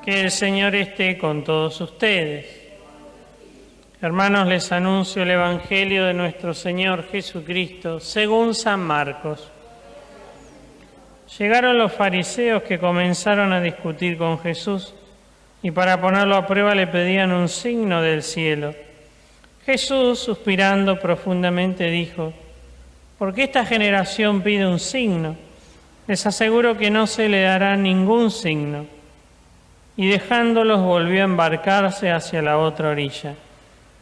Que el Señor esté con todos ustedes. Hermanos, les anuncio el Evangelio de nuestro Señor Jesucristo según San Marcos. Llegaron los fariseos que comenzaron a discutir con Jesús y para ponerlo a prueba le pedían un signo del cielo. Jesús, suspirando profundamente, dijo: ¿por qué esta generación pide un signo? Les aseguro que no se le dará ningún signo. Y dejándolos volvió a embarcarse hacia la otra orilla.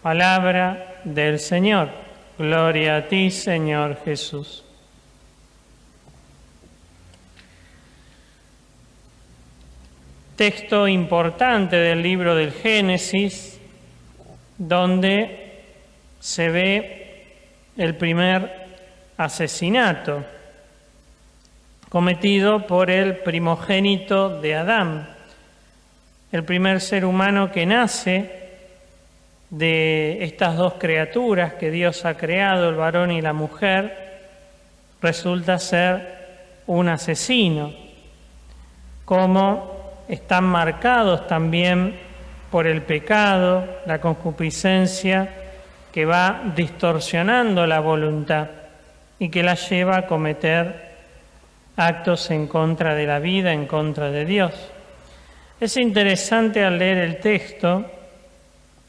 Palabra del Señor. Gloria a ti, Señor Jesús. Texto importante del libro del Génesis, donde se ve el primer asesinato cometido por el primogénito de Adán, el primer ser humano que nace de estas dos criaturas que Dios ha creado, el varón y la mujer, resulta ser un asesino, como están marcados también por el pecado, la concupiscencia que va distorsionando la voluntad y que la lleva a cometer actos en contra de la vida, en contra de Dios. Es interesante al leer el texto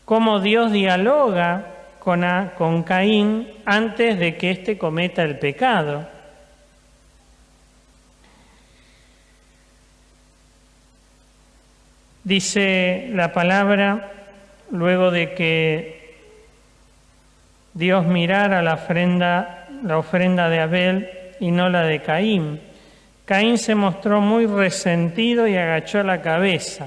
cómo Dios dialoga con Caín antes de que éste cometa el pecado. Dice la palabra, luego de que Dios mirara la ofrenda de Abel y no la de Caín. Caín se mostró muy resentido y agachó la cabeza.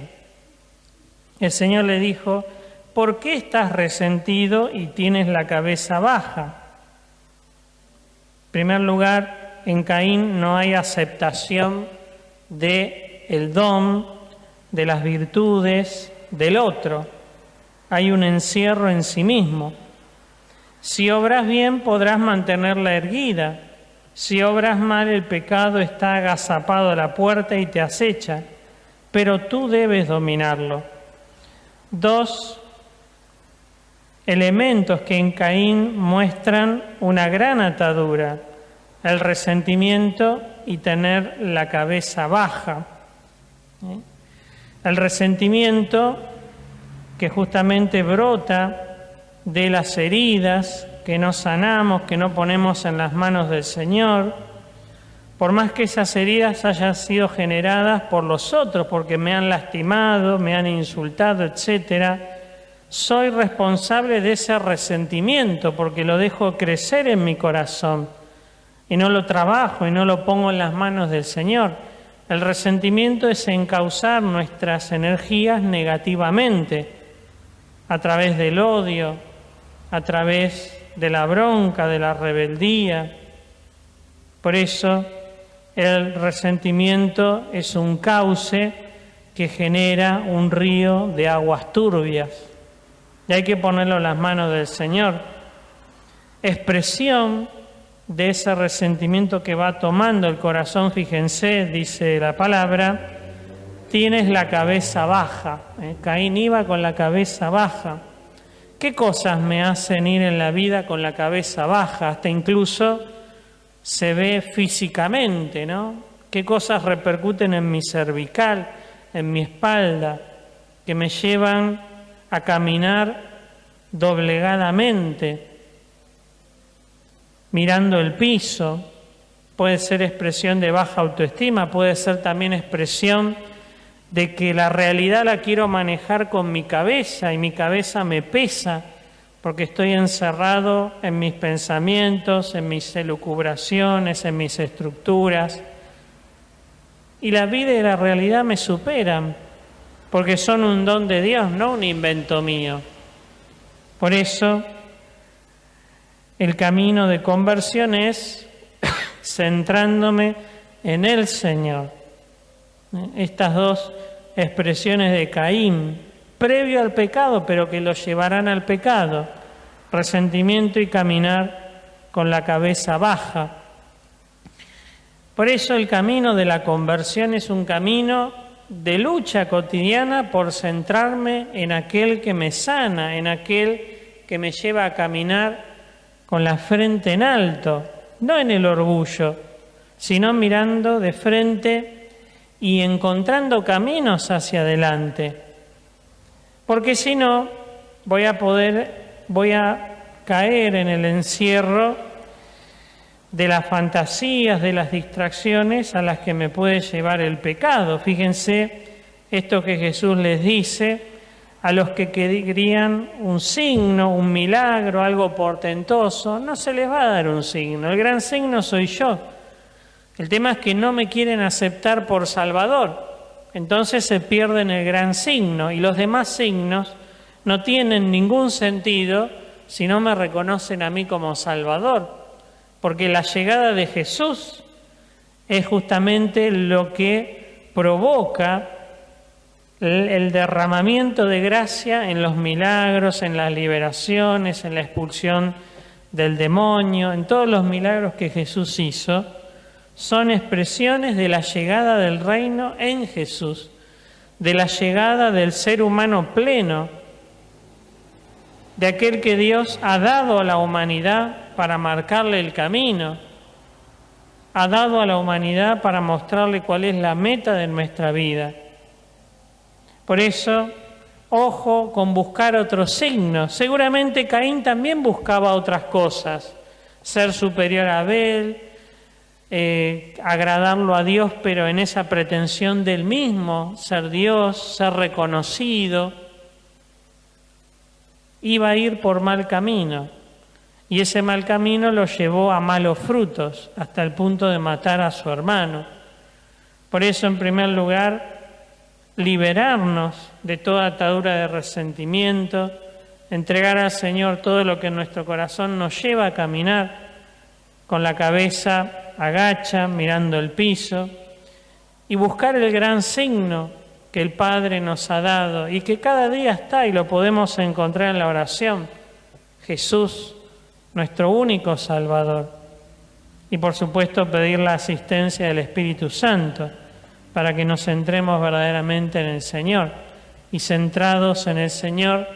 El Señor le dijo: ¿por qué estás resentido y tienes la cabeza baja? En primer lugar, en Caín no hay aceptación del don, de las virtudes del otro. Hay un encierro en sí mismo. Si obras bien, podrás mantenerla erguida. Si obras mal, el pecado está agazapado a la puerta y te acecha, pero tú debes dominarlo. Dos elementos que en Caín muestran una gran atadura: el resentimiento y tener la cabeza baja. El resentimiento que justamente brota de las heridas que no sanamos, que no ponemos en las manos del Señor, por más que esas heridas hayan sido generadas por los otros, porque me han lastimado, me han insultado, etc., soy responsable de ese resentimiento porque lo dejo crecer en mi corazón y no lo trabajo y no lo pongo en las manos del Señor. El resentimiento es encauzar nuestras energías negativamente a través del odio, a través de la bronca, de la rebeldía. Por eso el resentimiento es un cauce que genera un río de aguas turbias y hay que ponerlo en las manos del Señor. Expresión de ese resentimiento que va tomando el corazón, fíjense, dice la palabra, tienes la cabeza baja. Caín iba con la cabeza baja. ¿Qué cosas me hacen ir en la vida con la cabeza baja? Hasta incluso se ve físicamente, ¿no? ¿Qué cosas repercuten en mi cervical, en mi espalda, que me llevan a caminar doblegadamente, mirando el piso? Puede ser expresión de baja autoestima, puede ser también expresión de que la realidad la quiero manejar con mi cabeza y mi cabeza me pesa porque estoy encerrado en mis pensamientos, en mis elucubraciones, en mis estructuras. Y la vida y la realidad me superan porque son un don de Dios, no un invento mío. Por eso el camino de conversión es centrándome en el Señor. Estas dos expresiones de Caín, previo al pecado, pero que lo llevarán al pecado: resentimiento y caminar con la cabeza baja. Por eso el camino de la conversión es un camino de lucha cotidiana por centrarme en aquel que me sana, en aquel que me lleva a caminar con la frente en alto, no en el orgullo, sino mirando de frente y encontrando caminos hacia adelante. Porque si no, voy a caer en el encierro de las fantasías, de las distracciones a las que me puede llevar el pecado. Fíjense esto que Jesús les dice a los que querían un signo, un milagro, algo portentoso. No se les va a dar un signo, el gran signo soy yo. El tema es que no me quieren aceptar por Salvador, entonces se pierden el gran signo y los demás signos no tienen ningún sentido si no me reconocen a mí como Salvador, porque la llegada de Jesús es justamente lo que provoca el derramamiento de gracia en los milagros, en las liberaciones, en la expulsión del demonio, en todos los milagros que Jesús hizo, son expresiones de la llegada del reino en Jesús, de la llegada del ser humano pleno, de aquel que Dios ha dado a la humanidad para marcarle el camino, ha dado a la humanidad para mostrarle cuál es la meta de nuestra vida. Por eso, ojo con buscar otros signos. Seguramente Caín también buscaba otras cosas, ser superior a Abel, agradarlo a Dios, pero en esa pretensión del mismo, ser Dios, ser reconocido, iba a ir por mal camino. Y ese mal camino lo llevó a malos frutos, hasta el punto de matar a su hermano. Por eso, en primer lugar, liberarnos de toda atadura de resentimiento, entregar al Señor todo lo que en nuestro corazón nos lleva a caminar con la cabeza agacha, mirando el piso, y buscar el gran signo que el Padre nos ha dado y que cada día está y lo podemos encontrar en la oración: Jesús, nuestro único Salvador. Y por supuesto pedir la asistencia del Espíritu Santo para que nos centremos verdaderamente en el Señor y centrados en el Señor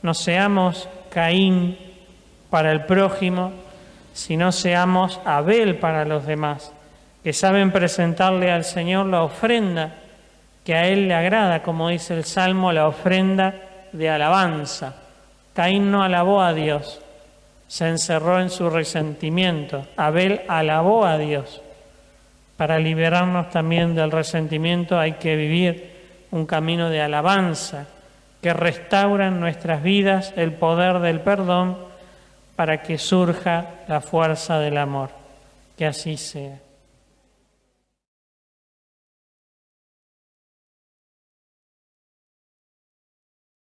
no seamos Caín para el prójimo, sino seamos Abel para los demás, que saben presentarle al Señor la ofrenda que a Él le agrada, como dice el Salmo, la ofrenda de alabanza. Caín no alabó a Dios, se encerró en su resentimiento. Abel alabó a Dios. Para liberarnos también del resentimiento hay que vivir un camino de alabanza que restaura en nuestras vidas el poder del perdón para que surja la fuerza del amor. Que así sea.